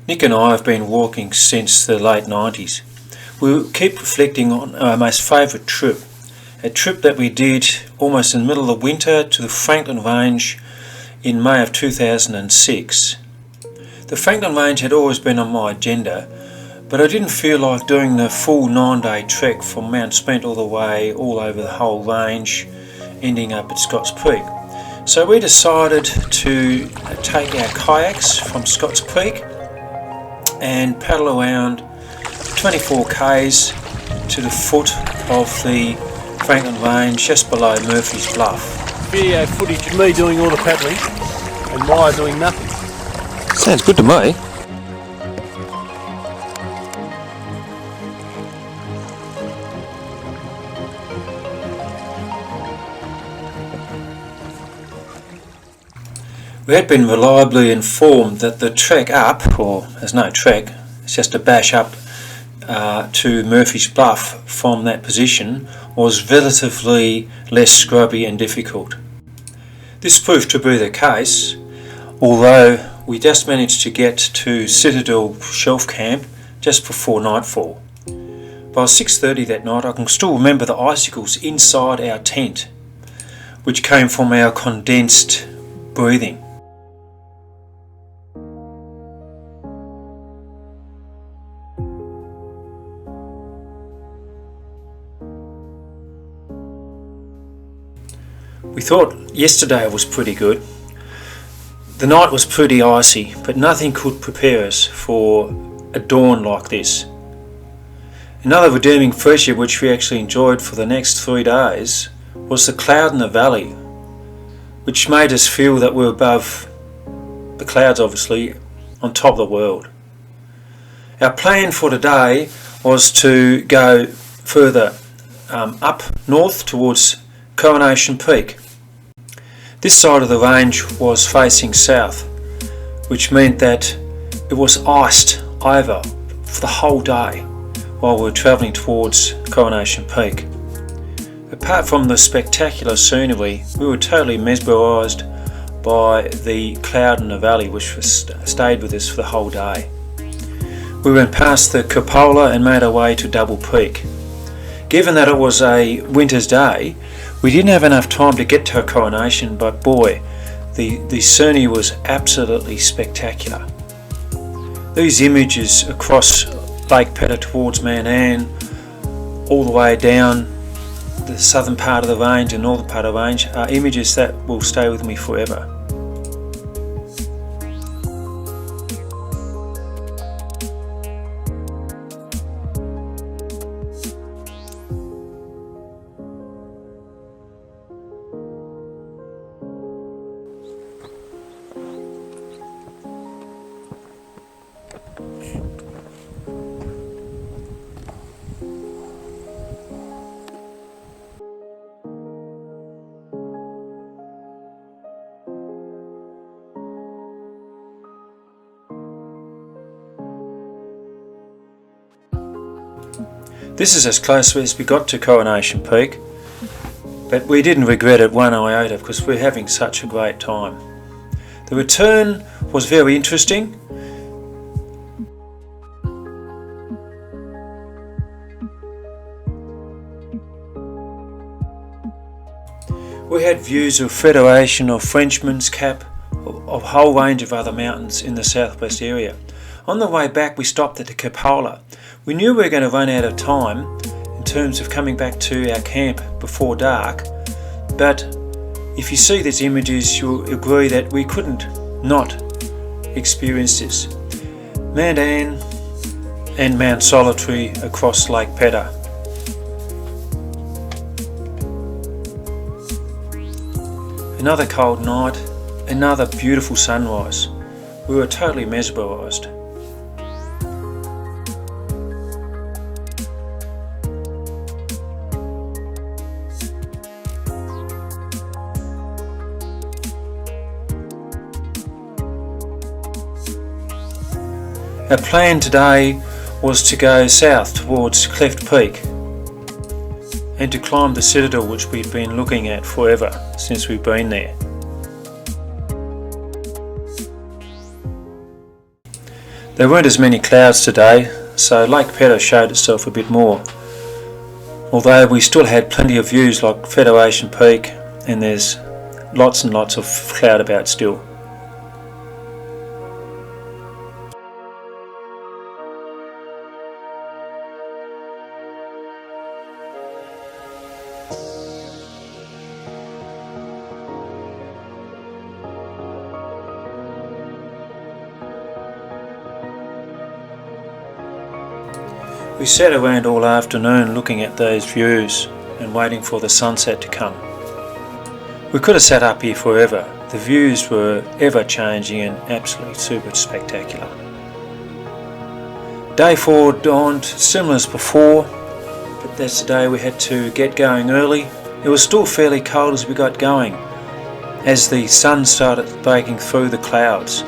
Nick and I have been walking since the late 90s. We keep reflecting on our most favourite trip, a trip that we did almost in the middle of winter to the Frankland Range in May of 2006. The Frankland Range had always been on my agenda, but I didn't feel like doing the full 9-day trek from Mount Spent all the way all over the whole range, ending up at Scotts Peak. So we decided to take our kayaks from Scotts Peak and paddle around 24 k's to the foot of the Frankland Range just below Murphy's Bluff. Video footage of me doing all the paddling and Maya doing nothing. Sounds good to me. We had been reliably informed that the trek up, or there's no trek, it's just a bash up to Murphy's Bluff from that position, was relatively less scrubby and difficult. This proved to be the case, although we just managed to get to Citadel Shelf camp just before nightfall. By 6:30 that night I can still remember the icicles inside our tent, which came from our condensed breathing. We thought yesterday was pretty good. The night was pretty icy, but nothing could prepare us for a dawn like this. Another redeeming feature which we actually enjoyed for the next 3 days was the cloud in the valley, which made us feel that we're above the clouds, obviously, on top of the world. Our plan for today was to go further up north towards Coronation Peak. This side of the range was facing south, which meant that it was iced over for the whole day while we were travelling towards Coronation Peak. Apart from the spectacular scenery, we were totally mesmerised by the cloud in the valley, which stayed with us for the whole day. We went past the cupola and made our way to Double Peak. Given that it was a winter's day, we didn't have enough time to get to Coronation, but boy, the scenery was absolutely spectacular. These images across Lake Pedder towards Mount Anne, all the way down the southern part of the range and northern part of the range, are images that will stay with me forever. This is as close as we got to Coronation Peak, but we didn't regret it one iota because we're having such a great time. The return was very interesting. We had views of Federation, of Frenchman's Cap, of a whole range of other mountains in the southwest area. On the way back we stopped at the cupola. We knew we were going to run out of time in terms of coming back to our camp before dark, but if you see these images you'll agree that we couldn't not experience this. Mount Anne and Mount Solitary across Lake Pedder. Another cold night, another beautiful sunrise. We were totally mesmerised. Our plan today was to go south towards Cleft Peak and to climb the Citadel, which we'd been looking at forever since we've been there. There weren't as many clouds today, so Lake Pedder showed itself a bit more. Although we still had plenty of views like Coronation Peak, and there's lots and lots of cloud about still. We sat around all afternoon looking at those views and waiting for the sunset to come. We could have sat up here forever. The views were ever changing and absolutely super spectacular. Day 4 dawned similar as before, but that's the day we had to get going early. It was still fairly cold as we got going, as the sun started breaking through the clouds.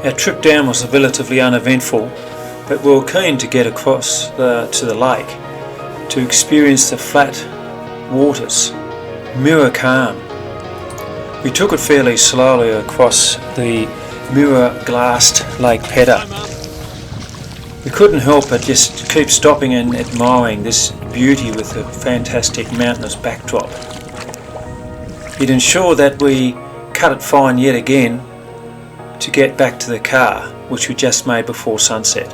Our trip down was relatively uneventful, but we were keen to get across to the lake to experience the flat waters, mirror calm. We took it fairly slowly across the mirror-glassed Lake Pedder. We couldn't help but just keep stopping and admiring this beauty with a fantastic mountainous backdrop. It ensured that we cut it fine yet again to get back to the car, which we just made before sunset.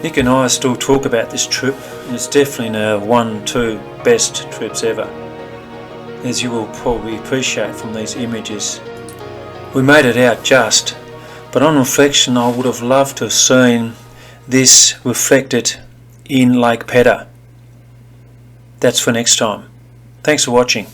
Nick and I still talk about this trip, and it's definitely our 1-2 best trips ever, as you will probably appreciate from these images. We made it out just, but on reflection I would have loved to have seen this reflected in Lake Pedder. That's for next time. Thanks for watching.